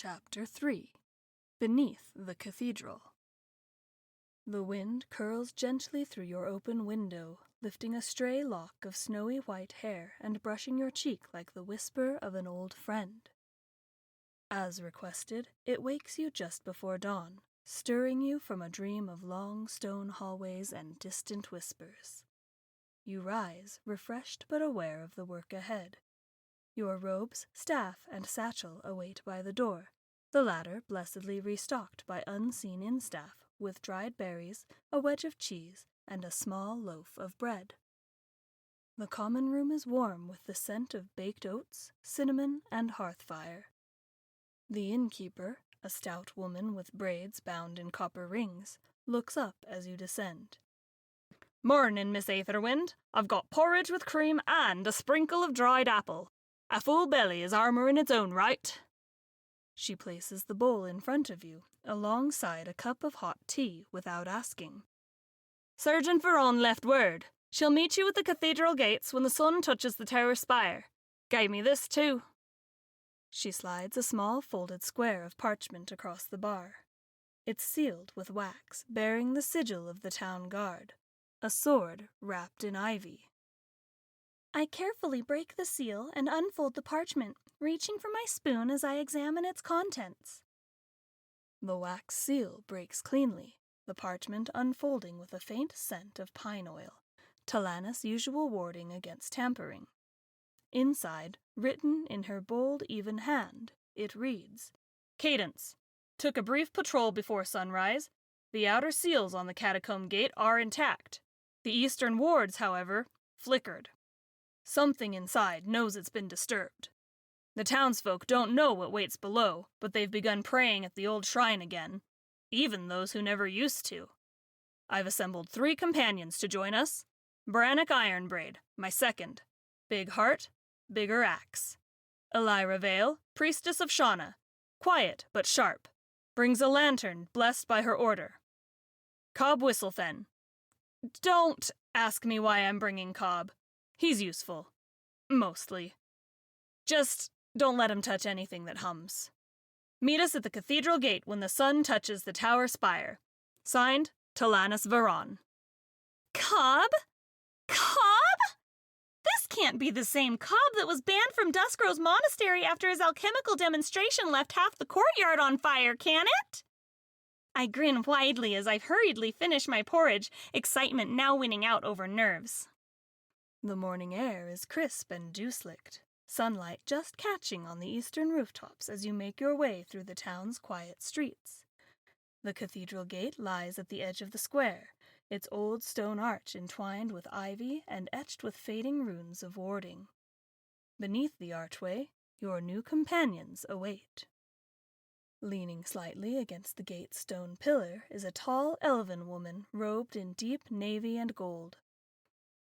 Chapter 3 Beneath the Cathedral. The wind curls gently through your open window, lifting a stray lock of snowy white hair and brushing your cheek like the whisper of an old friend. As requested, it wakes you just before dawn, stirring you from a dream of long stone hallways and distant whispers. You rise, refreshed but aware of the work ahead. Your robes, staff, and satchel await by the door, the latter blessedly restocked by unseen instaff with dried berries, a wedge of cheese, and a small loaf of bread. The common room is warm with the scent of baked oats, cinnamon, and hearth fire. The innkeeper, a stout woman with braids bound in copper rings, looks up as you descend. "Mornin', Miss Aetherwind. I've got porridge with cream and a sprinkle of dried apple. A full belly is armor in its own right." She places the bowl in front of you, alongside a cup of hot tea, without asking. "Sergeant Veron left word. She'll meet you at the cathedral gates when the sun touches the tower spire. Gave me this, too." She slides a small folded square of parchment across the bar. It's sealed with wax, bearing the sigil of the town guard, a sword wrapped in ivy. I carefully break the seal and unfold the parchment, reaching for my spoon as I examine its contents. The wax seal breaks cleanly, the parchment unfolding with a faint scent of pine oil, Talanis' usual warding against tampering. Inside, written in her bold, even hand, it reads, "Cadence. Took a brief patrol before sunrise. The outer seals on the catacomb gate are intact. The eastern wards, however, flickered. Something inside knows it's been disturbed. The townsfolk don't know what waits below, but they've begun praying at the old shrine again, even those who never used to. I've assembled 3 companions to join us. Brannock Ironbraid, my second. Big heart, bigger axe. Elira Vale, priestess of Shauna. Quiet but sharp. Brings a lantern blessed by her order. Cobb Whistlefen. Don't ask me why I'm bringing Cobb. He's useful. Mostly. Just don't let him touch anything that hums. Meet us at the cathedral gate when the sun touches the tower spire. Signed, Talanis Veron." Cobb? Cobb? This can't be the same Cobb that was banned from Duskrow's monastery after his alchemical demonstration left half the courtyard on fire, can it? I grin widely as I hurriedly finish my porridge, excitement now winning out over nerves. The morning air is crisp and dew-slicked, sunlight just catching on the eastern rooftops as you make your way through the town's quiet streets. The cathedral gate lies at the edge of the square, its old stone arch entwined with ivy and etched with fading runes of warding. Beneath the archway, your new companions await. Leaning slightly against the gate's stone pillar is a tall elven woman robed in deep navy and gold.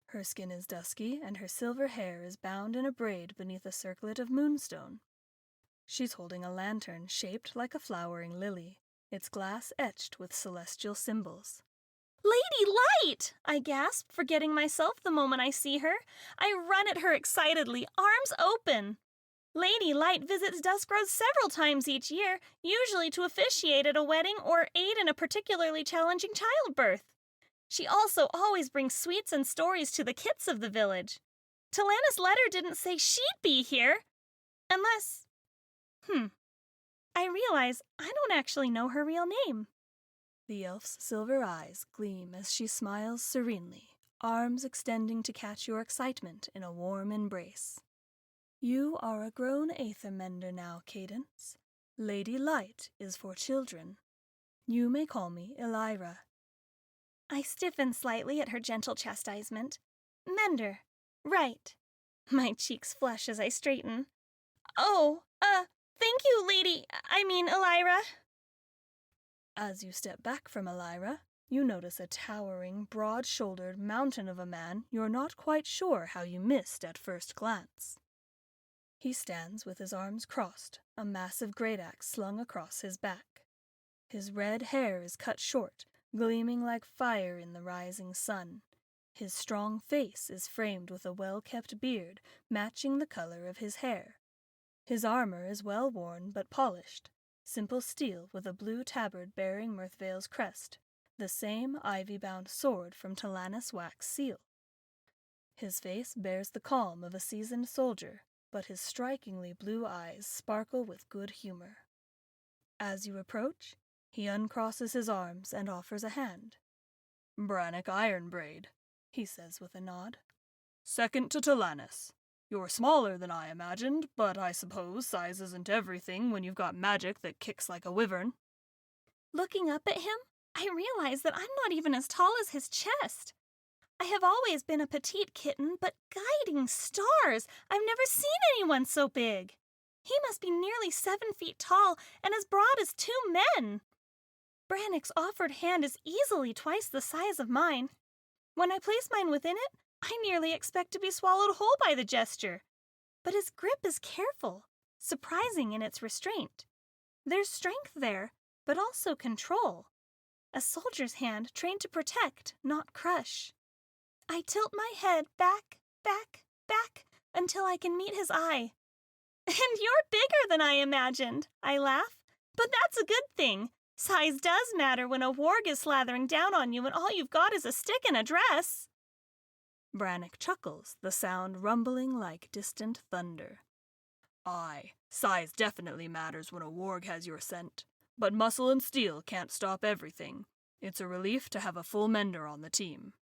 Her skin is dusky, and her silver hair is bound in a braid beneath a circlet of moonstone. She's holding a lantern shaped like a flowering lily, its glass etched with celestial symbols. "Lady Light!" I gasp, forgetting myself the moment I see her. I run at her excitedly, arms open. Lady Light visits Duskrow's several times each year, usually to officiate at a wedding or aid in a particularly challenging childbirth. She also always brings sweets and stories to the kits of the village. Talanis' letter didn't say she'd be here. Unless... I realize I don't actually know her real name. The elf's silver eyes gleam as she smiles serenely, arms extending to catch your excitement in a warm embrace. You are a grown aethermender now, Cadence. Lady Light is for children. You may call me Elira. I stiffen slightly at her gentle chastisement. Mender. Right. My cheeks flush as I straighten. Oh, thank you, Elira. As you step back from Elira, you notice a towering, broad-shouldered mountain of a man you're not quite sure how you missed at first glance. He stands with his arms crossed, a massive great axe slung across his back. His red hair is cut short, gleaming like fire in the rising sun. His strong face is framed with a well-kept beard matching the color of his hair. His armor is well worn but polished, simple steel with a blue tabard bearing Mirthvale's crest, the same ivy-bound sword from Talanis' wax seal. His face bears the calm of a seasoned soldier, but his strikingly blue eyes sparkle with good humor. As you approach, he uncrosses his arms and offers a hand. "Brannock Ironbraid," he says with a nod. "Second to Talanis. You're smaller than I imagined, but I suppose size isn't everything when you've got magic that kicks like a wyvern." Looking up at him, I realize that I'm not even as tall as his chest. I have always been a petite kitten, but guiding stars! I've never seen anyone so big. He must be nearly 7 feet tall and as broad as 2 men. Brannock's offered hand is easily twice the size of mine. When I place mine within it, I nearly expect to be swallowed whole by the gesture. But his grip is careful, surprising in its restraint. There's strength there, but also control. A soldier's hand trained to protect, not crush. I tilt my head back, until I can meet his eye. "And you're bigger than I imagined," I laugh. "But that's a good thing. Size does matter when a warg is slathering down on you and all you've got is a stick and a dress." Brannock chuckles, the sound rumbling like distant thunder. "Aye, size definitely matters when a warg has your scent, but muscle and steel can't stop everything. It's a relief to have a full mender on the team."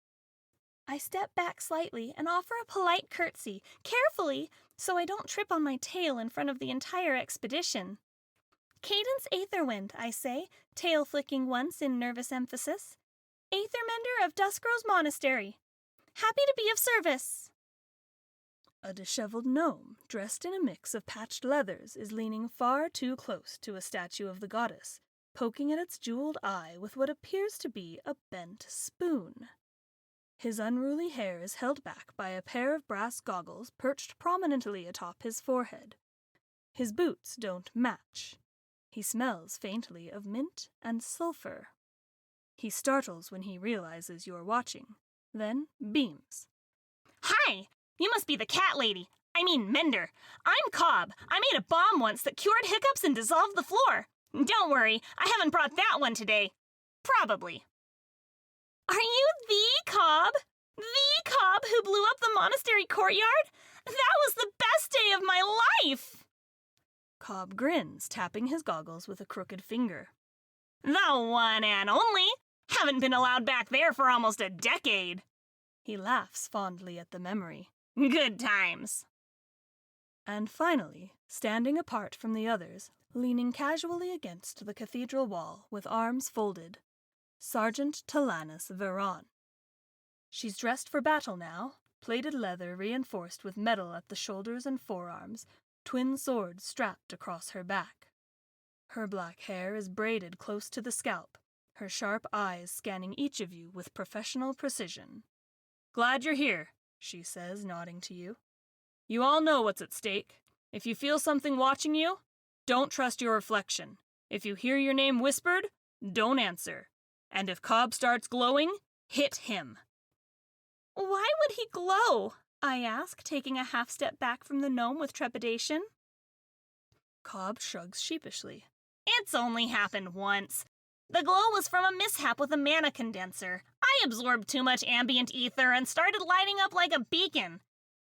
I step back slightly and offer a polite curtsy, carefully, so I don't trip on my tail in front of the entire expedition. "Cadence Aetherwind," I say, tail flicking once in nervous emphasis. "Aethermender of Duskrose Monastery. Happy to be of service." A disheveled gnome, dressed in a mix of patched leathers, is leaning far too close to a statue of the goddess, poking at its jeweled eye with what appears to be a bent spoon. His unruly hair is held back by a pair of brass goggles perched prominently atop his forehead. His boots don't match. He smells faintly of mint and sulfur. He startles when he realizes you're watching, then beams. "Hi! You must be the cat lady. Mender. I'm Cobb. I made a bomb once that cured hiccups and dissolved the floor. Don't worry, I haven't brought that one today. Probably." "Are you the Cobb? The Cobb who blew up the monastery courtyard? That was the best day of my life!" Cobb grins, tapping his goggles with a crooked finger. "The one and only. Haven't been allowed back there for almost a decade." He laughs fondly at the memory. "Good times." And finally, standing apart from the others, leaning casually against the cathedral wall with arms folded, Sergeant Talanis Veron. She's dressed for battle now, plated leather reinforced with metal at the shoulders and forearms, twin swords strapped across her back. Her black hair is braided close to the scalp, her sharp eyes scanning each of you with professional precision. "Glad you're here," she says, nodding to you. "You all know what's at stake. If you feel something watching you, don't trust your reflection. If you hear your name whispered, don't answer. And if Cobb starts glowing, hit him." "Why would he glow?" I ask, taking a half step back from the gnome with trepidation. Cobb shrugs sheepishly. "It's only happened once. The glow was from a mishap with a mana condenser. I absorbed too much ambient ether and started lighting up like a beacon.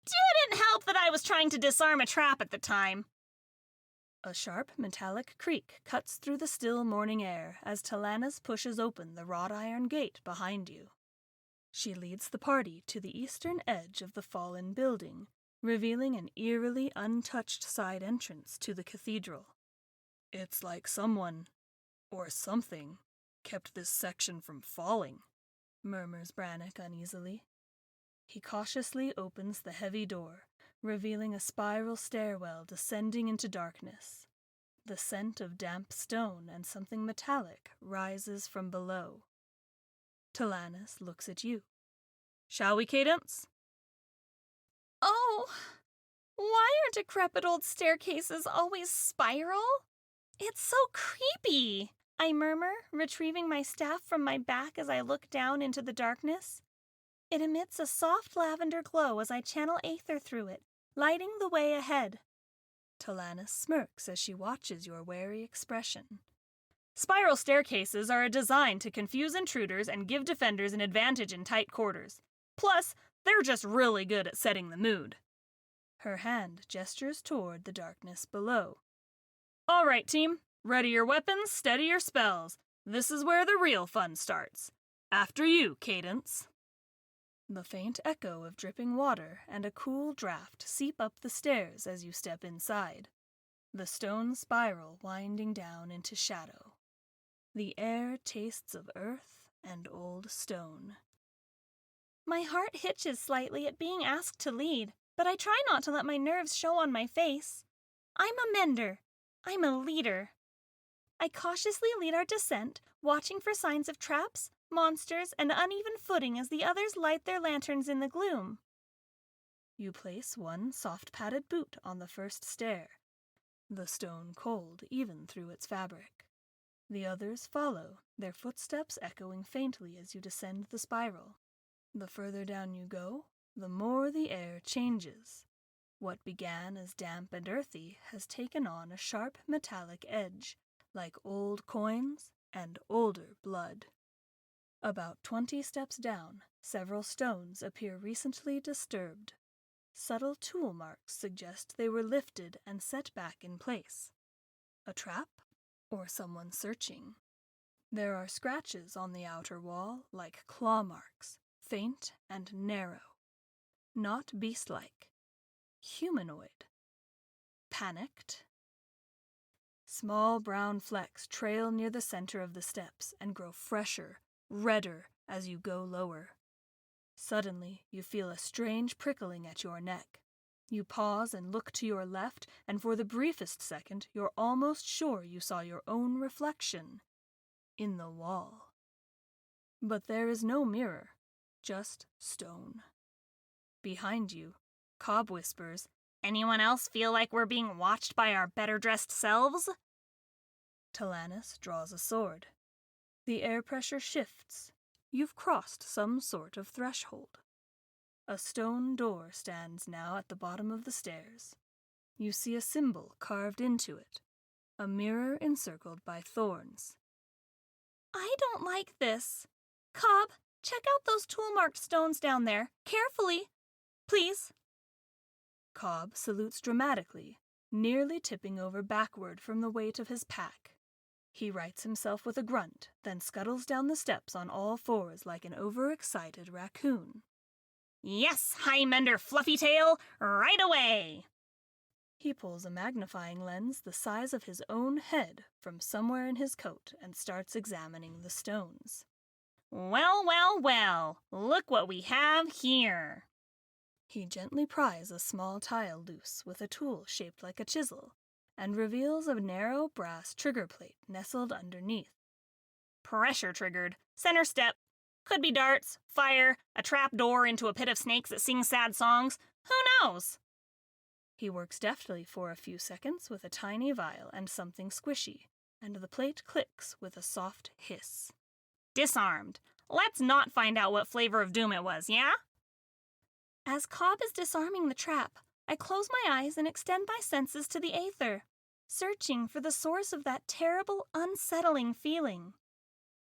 Didn't help that I was trying to disarm a trap at the time." A sharp metallic creak cuts through the still morning air as Talanis pushes open the wrought iron gate behind you. She leads the party to the eastern edge of the fallen building, revealing an eerily untouched side entrance to the cathedral. "It's like someone, or something, kept this section from falling," murmurs Brannock uneasily. He cautiously opens the heavy door, revealing a spiral stairwell descending into darkness. The scent of damp stone and something metallic rises from below. Talanis looks at you. "Shall we, Cadence?" "Oh, why are decrepit old staircases always spiral? It's so creepy," I murmur, retrieving my staff from my back as I look down into the darkness. It emits a soft lavender glow as I channel aether through it, lighting the way ahead. Talanis smirks as she watches your wary expression. Spiral staircases are a design to confuse intruders and give defenders an advantage in tight quarters. Plus, they're just really good at setting the mood. Her hand gestures toward the darkness below. All right, team. Ready your weapons, steady your spells. This is where the real fun starts. After you, Cadence. The faint echo of dripping water and a cool draft seep up the stairs as you step inside, the stone spiral winding down into shadow. The air tastes of earth and old stone. My heart hitches slightly at being asked to lead, but I try not to let my nerves show on my face. I'm a mender. I'm a leader. I cautiously lead our descent, watching for signs of traps, monsters, and uneven footing as the others light their lanterns in the gloom. You place one soft-padded boot on the first stair, the stone cold even through its fabric. The others follow, their footsteps echoing faintly as you descend the spiral. The further down you go, the more the air changes. What began as damp and earthy has taken on a sharp metallic edge, like old coins and older blood. About 20 steps down, several stones appear recently disturbed. Subtle tool marks suggest they were lifted and set back in place. A trap? Or someone searching. There are scratches on the outer wall like claw marks, faint and narrow. Not beast-like. Humanoid. Panicked. Small brown flecks trail near the center of the steps and grow fresher, redder as you go lower. Suddenly, you feel a strange prickling at your neck. You pause and look to your left, and for the briefest second, you're almost sure you saw your own reflection in the wall. But there is no mirror, just stone. Behind you, Cobb whispers, "Anyone else feel like we're being watched by our better-dressed selves?" Talanis draws a sword. The air pressure shifts. You've crossed some sort of threshold. A stone door stands now at the bottom of the stairs. You see a symbol carved into it, a mirror encircled by thorns. I don't like this. Cobb, check out those tool-marked stones down there, carefully. Please. Cobb salutes dramatically, nearly tipping over backward from the weight of his pack. He rights himself with a grunt, then scuttles down the steps on all fours like an overexcited raccoon. Yes, High-Mender Fluffytail, right away! He pulls a magnifying lens the size of his own head from somewhere in his coat and starts examining the stones. Well, well, well, look what we have here. He gently pries a small tile loose with a tool shaped like a chisel and reveals a narrow brass trigger plate nestled underneath. Pressure triggered. Center step. Could be darts, fire, a trap door into a pit of snakes that sing sad songs. Who knows? He works deftly for a few seconds with a tiny vial and something squishy, and the plate clicks with a soft hiss. Disarmed. Let's not find out what flavor of doom it was, yeah? As Cobb is disarming the trap, I close my eyes and extend my senses to the aether, searching for the source of that terrible, unsettling feeling.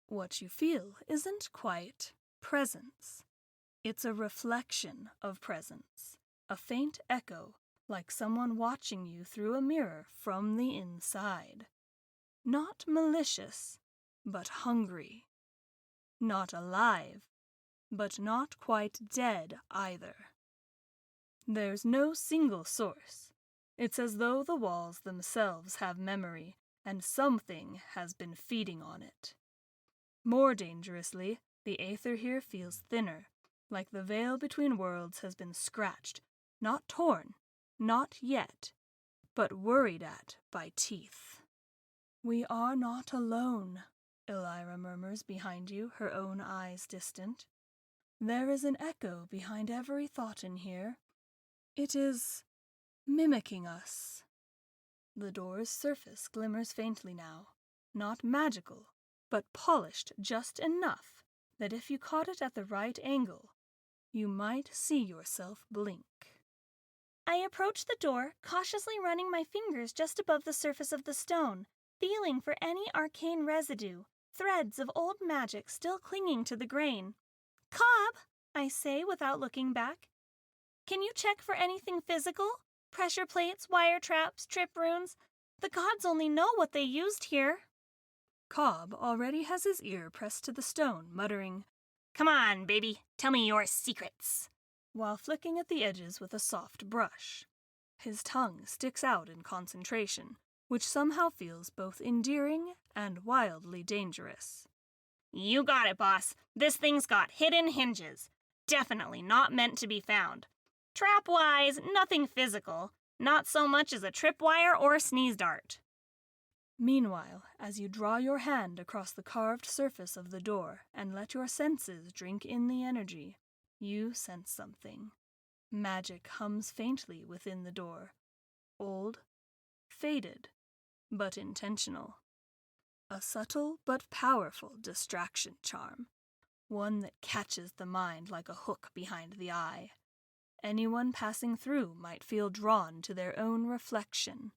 What you feel isn't quite presence. It's a reflection of presence, a faint echo, like someone watching you through a mirror from the inside. Not malicious, but hungry. Not alive, but not quite dead either. There's no single source. It's as though the walls themselves have memory, and something has been feeding on it. More dangerously, the aether here feels thinner, like the veil between worlds has been scratched, not torn, not yet, but worried at by teeth. "We are not alone," Elira murmurs behind you, her own eyes distant. "There is an echo behind every thought in here. It is mimicking us." The door's surface glimmers faintly now, not magical, but polished just enough that if you caught it at the right angle, you might see yourself blink. I approach the door, cautiously running my fingers just above the surface of the stone, feeling for any arcane residue, threads of old magic still clinging to the grain. "Cobb," I say without looking back, "can you check for anything physical? Pressure plates, wire traps, trip runes? The gods only know what they used here." Cobb already has his ear pressed to the stone, muttering, "Come on, baby, tell me your secrets," while flicking at the edges with a soft brush. His tongue sticks out in concentration, which somehow feels both endearing and wildly dangerous. "You got it, boss. This thing's got hidden hinges. Definitely not meant to be found. Trap-wise, nothing physical. Not so much as a tripwire or sneeze dart." Meanwhile, as you draw your hand across the carved surface of the door and let your senses drink in the energy, you sense something. Magic hums faintly within the door. Old, faded, but intentional. A subtle but powerful distraction charm. One that catches the mind like a hook behind the eye. Anyone passing through might feel drawn to their own reflection.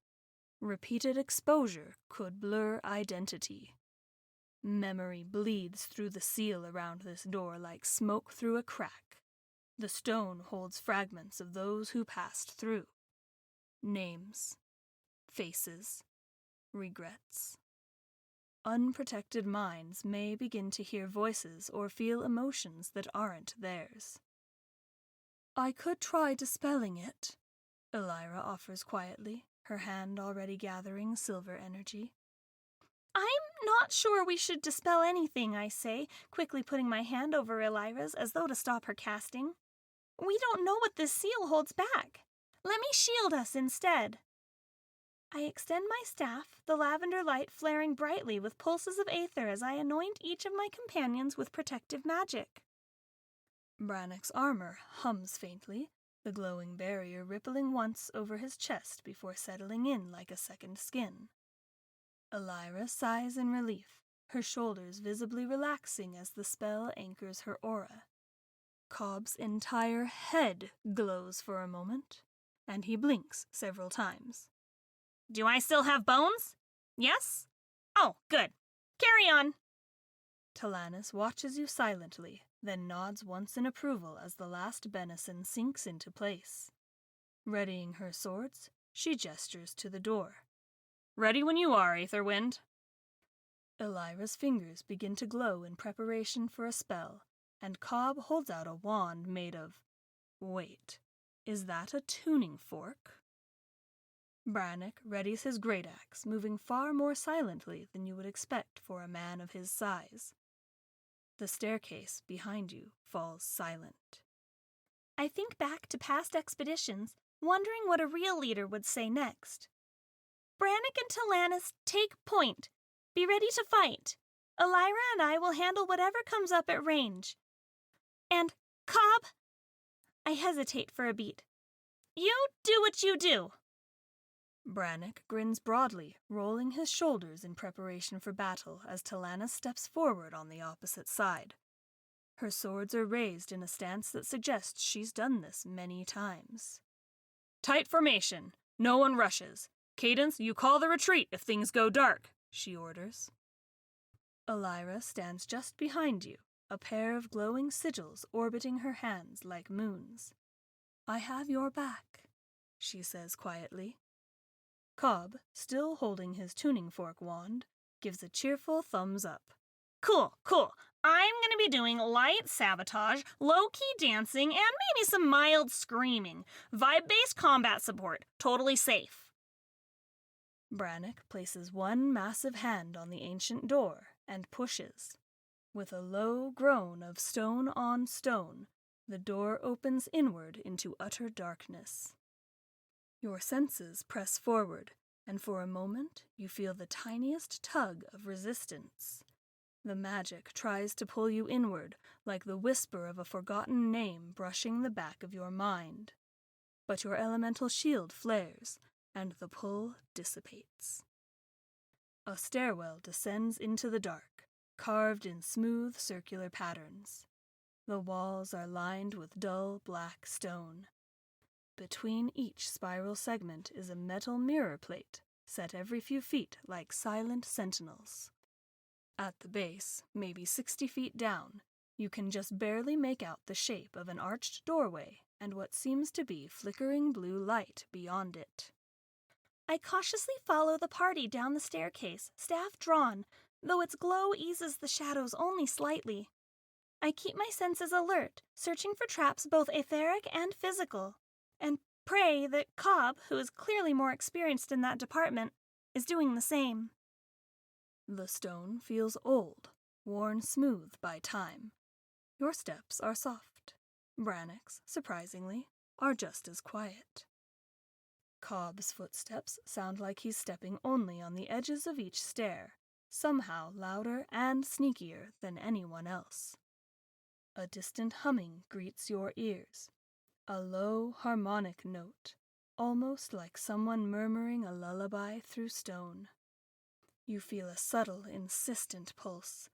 Repeated exposure could blur identity. Memory bleeds through the seal around this door like smoke through a crack. The stone holds fragments of those who passed through. Names, faces, regrets. Unprotected minds may begin to hear voices or feel emotions that aren't theirs. "I could try dispelling it," Elira offers quietly, her hand already gathering silver energy. "I'm not sure we should dispel anything," I say, quickly putting my hand over Elira's as though to stop her casting. "We don't know what this seal holds back. Let me shield us instead." I extend my staff, the lavender light flaring brightly with pulses of aether as I anoint each of my companions with protective magic. Brannock's armor hums faintly, the glowing barrier rippling once over his chest before settling in like a second skin. Elira sighs in relief, her shoulders visibly relaxing as the spell anchors her aura. Cobb's entire head glows for a moment, and he blinks several times. "Do I still have bones? Yes? Oh, good. Carry on." Talanis watches you silently, then nods once in approval as the last benison sinks into place. Readying her swords, she gestures to the door. "Ready when you are, Aetherwind." Elira's fingers begin to glow in preparation for a spell, and Cobb holds out a wand made of... Wait, is that a tuning fork? Brannock readies his great axe, moving far more silently than you would expect for a man of his size. The staircase behind you falls silent. I think back to past expeditions, wondering what a real leader would say next. "Brannock and Talanis, take point. Be ready to fight. Elira and I will handle whatever comes up at range. And, Cobb," I hesitate for a beat, "you do what you do." Brannock grins broadly, rolling his shoulders in preparation for battle as Talanis steps forward on the opposite side. Her swords are raised in a stance that suggests she's done this many times. "Tight formation. No one rushes. Cadence, you call the retreat if things go dark," she orders. Elira stands just behind you, a pair of glowing sigils orbiting her hands like moons. "I have your back," she says quietly. Cobb, still holding his tuning fork wand, gives a cheerful thumbs up. Cool. I'm gonna be doing light sabotage, low-key dancing, and maybe some mild screaming. Vibe-based combat support. Totally safe." Brannock places one massive hand on the ancient door and pushes. With a low groan of stone on stone, the door opens inward into utter darkness. Your senses press forward, and for a moment you feel the tiniest tug of resistance. The magic tries to pull you inward, like the whisper of a forgotten name brushing the back of your mind. But your elemental shield flares, and the pull dissipates. A stairwell descends into the dark, carved in smooth circular patterns. The walls are lined with dull black stone. between each spiral segment is a metal mirror plate, set every few feet like silent sentinels. At the base, maybe 60 feet down, you can just barely make out the shape of an arched doorway and what seems to be flickering blue light beyond it. I cautiously follow the party down the staircase, staff drawn, though its glow eases the shadows only slightly. I keep my senses alert, searching for traps both etheric and physical, and pray that Cobb, who is clearly more experienced in that department, is doing the same. The stone feels old, worn smooth by time. Your steps are soft. Brannock's, surprisingly, are just as quiet. Cobb's footsteps sound like he's stepping only on the edges of each stair, somehow louder and sneakier than anyone else. A distant humming greets your ears, a low harmonic note, almost like someone murmuring a lullaby through stone. You feel a subtle, insistent pulse,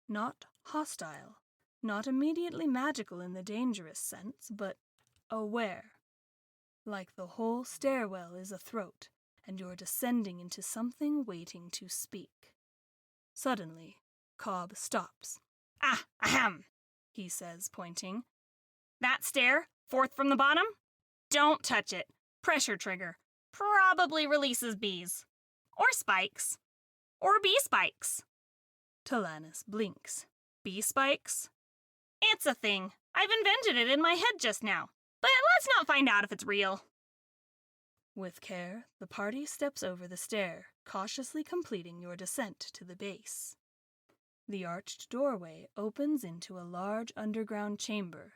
not hostile, not immediately magical in the dangerous sense, but aware. Like the whole stairwell is a throat, and you're descending into something waiting to speak. Suddenly, Cobb stops. "Ah, ahem," he says, pointing. "That stair, fourth from the bottom? Don't touch it. Pressure trigger. Probably releases bees. Or spikes. Or bee spikes." Talanis blinks. Bee spikes? It's a thing. I've invented it in my head just now. But let's not find out if it's real. With care, the party steps over the stair, cautiously completing your descent to the base. The arched doorway opens into a large underground chamber,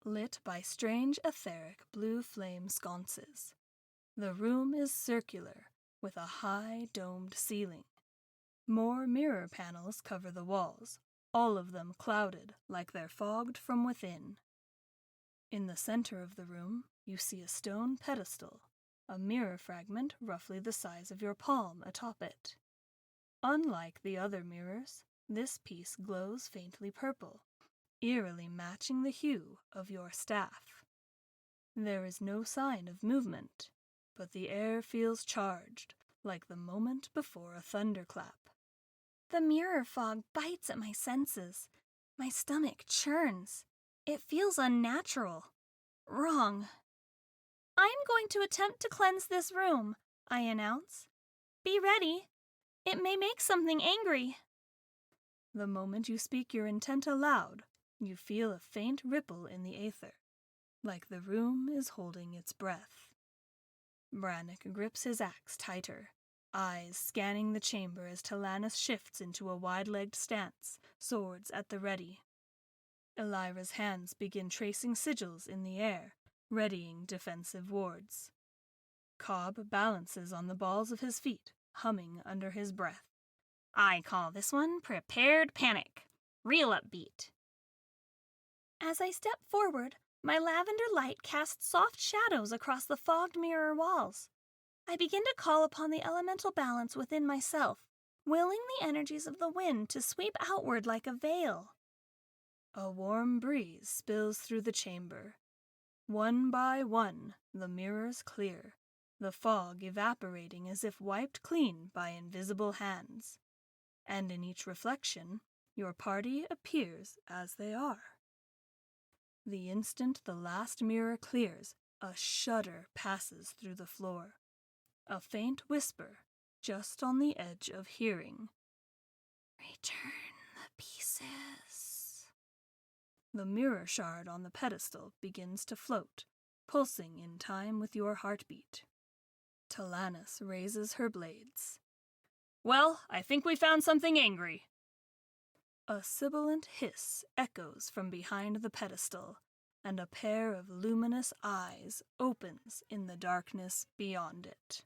lit by strange etheric blue flame sconces. The room is circular, with a high domed ceiling. More mirror panels cover the walls, all of them clouded like they're fogged from within. In the center of the room, you see a stone pedestal, a mirror fragment roughly the size of your palm atop it. Unlike the other mirrors, this piece glows faintly purple, eerily matching the hue of your staff. There is no sign of movement, but the air feels charged, like the moment before a thunderclap. The mirror fog bites at my senses. My stomach churns. It feels unnatural. Wrong. I'm going to attempt to cleanse this room, I announce. Be ready. It may make something angry. The moment you speak your intent aloud, you feel a faint ripple in the aether, like the room is holding its breath. Brannock grips his axe tighter, eyes scanning the chamber as Talanis shifts into a wide-legged stance, swords at the ready. Elira's hands begin tracing sigils in the air, readying defensive wards. Cobb balances on the balls of his feet, humming under his breath. I call this one Prepared Panic. Real upbeat. As I step forward, my lavender light casts soft shadows across the fogged mirror walls. I begin to call upon the elemental balance within myself, willing the energies of the wind to sweep outward like a veil. A warm breeze spills through the chamber. One by one, the mirrors clear, the fog evaporating as if wiped clean by invisible hands. And in each reflection, your party appears as they are. The instant the last mirror clears, a shudder passes through the floor. A faint whisper, just on the edge of hearing. Return the pieces. The mirror shard on the pedestal begins to float, pulsing in time with your heartbeat. Talanis raises her blades. Well, I think we found something angry. A sibilant hiss echoes from behind the pedestal, and a pair of luminous eyes opens in the darkness beyond it.